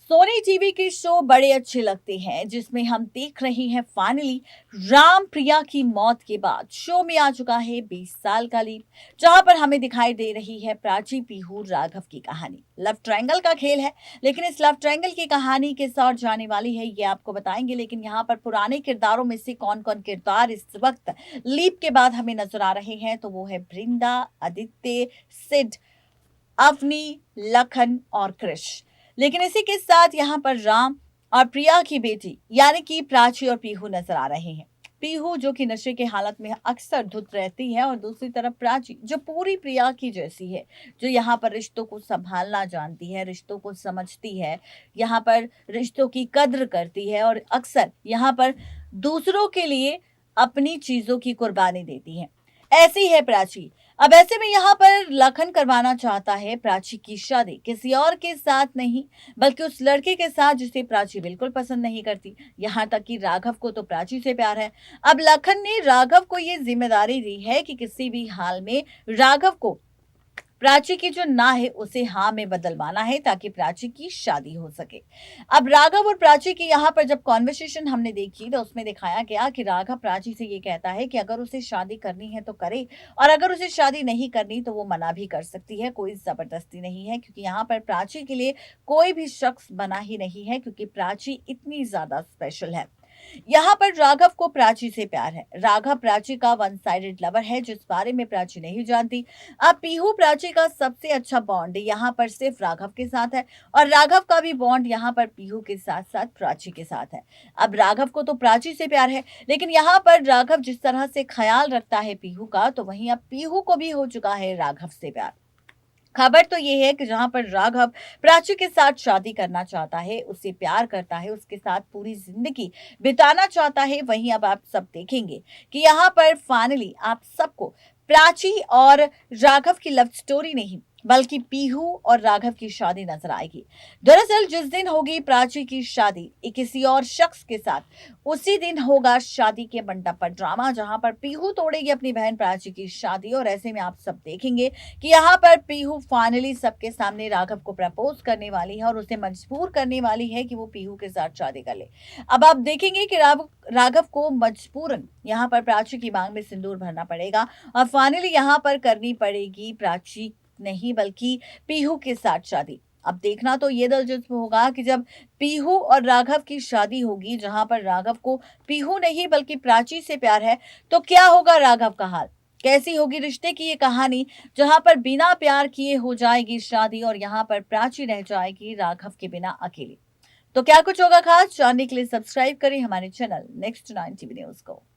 Sony TV के show बड़े अच्छे लगते हैं जिसमें हम देख रहे हैं फाइनली राम प्रिया की मौत के बाद शो में आ चुका है 20 साल का लीप। जहां पर हमें दिखाई दे रही है प्राची पीहू राघव की कहानी। लव ट्रायंगल का खेल है, लेकिन इस लव ट्रायंगल की कहानी किस ओर जाने वाली है ये आपको बताएंगे। लेकिन यहाँ पर पुराने किरदारों में से कौन कौन किरदार इस वक्त लीप के बाद हमें नजर आ रहे हैं, तो वो है बृंदा, आदित्य, सिड, अवनी, लखन और कृष। लेकिन इसी के साथ यहाँ पर राम और प्रिया की बेटी यानी कि प्राची और पीहू नजर आ रहे हैं। पीहू जो कि नशे की हालत में अक्सर धुत रहती है, और दूसरी तरफ प्राची जो पूरी प्रिया की जैसी है, जो यहाँ पर रिश्तों को संभालना जानती है, रिश्तों को समझती है, यहाँ पर रिश्तों की कद्र करती है और अक्सर यहाँ पर दूसरों के लिए अपनी चीजों की कुर्बानी देती है। ऐसी है प्राची। अब ऐसे में यहाँ पर लखन करवाना चाहता है प्राची की शादी किसी और के साथ नहीं, बल्कि उस लड़के के साथ जिसे प्राची बिल्कुल पसंद नहीं करती। यहाँ तक कि राघव को तो प्राची से प्यार है। अब लखन ने राघव को ये जिम्मेदारी दी है कि किसी भी हाल में राघव को प्राची की जो ना है उसे हाँ में बदलवाना है, ताकि प्राची की शादी हो सके। अब राघव और प्राची की यहाँ पर जब कॉन्वर्सेशन हमने देखी तो उसमें दिखाया गया कि राघव प्राची से ये कहता है कि अगर उसे शादी करनी है तो करे, और अगर उसे शादी नहीं करनी तो वो मना भी कर सकती है, कोई जबरदस्ती नहीं है। क्योंकि यहाँ पर प्राची के लिए कोई भी शख्स बना ही नहीं है, क्योंकि प्राची इतनी ज्यादा स्पेशल है। यहाँ पर राघव को प्राची से प्यार है। राघव प्राची का वन साइडेड लवर है, जिस बारे में प्राची नहीं जानती। अब पीहू प्राची का सबसे अच्छा बॉन्ड यहाँ पर सिर्फ राघव के साथ है, और राघव का भी बॉन्ड यहाँ पर पीहू के साथ साथ प्राची के साथ है। अब राघव को तो प्राची से प्यार है, लेकिन यहाँ पर राघव जिस तरह से ख्याल रखता है पीहू का, तो वहीं अब पीहू को भी हो चुका है राघव से प्यार। खबर तो ये है कि जहां पर राघव प्राची के साथ शादी करना चाहता है, उससे प्यार करता है, उसके साथ पूरी जिंदगी बिताना चाहता है, वहीं अब आप सब देखेंगे कि यहाँ पर फाइनली आप सबको प्राची और राघव की लव स्टोरी नहीं, बल्कि पीहू और राघव की शादी नजर आएगी। दरअसल जिस दिन होगी प्राची की शादी किसी और शख्स के साथ, उसी दिन होगा शादी के मंडप पर ड्रामा, जहां पर पीहू तोड़ेगी अपनी बहन प्राची की शादी। और ऐसे में आप सब देखेंगे कि यहाँ पर पीहू फाइनली सबके सामने राघव को प्रपोज करने वाली है और उसे मजबूर करने वाली है कि वो पीहू के साथ शादी कर ले। अब आप देखेंगे कि राघव को मजबूरन यहाँ पर प्राची की मांग में सिंदूर भरना पड़ेगा, और फाइनली यहाँ पर करनी पड़ेगी प्राची नहीं बल्कि पीहू के साथ शादी। अब देखना तो ये दिलचस्प होगा कि जब पीहू और राघव की शादी होगी, जहां पर राघव को पीहू नहीं बल्कि प्राची से प्यार है, तो क्या होगा राघव का हाल, कैसी होगी रिश्ते की ये कहानी, जहां पर बिना प्यार किए हो जाएगी शादी और यहाँ पर प्राची रह जाएगी राघव के बिना अकेली। तो क्या कुछ होगा खास, जानने के लिए सब्सक्राइब करें हमारे चैनल नेक्स्ट 9 टीवी न्यूज को।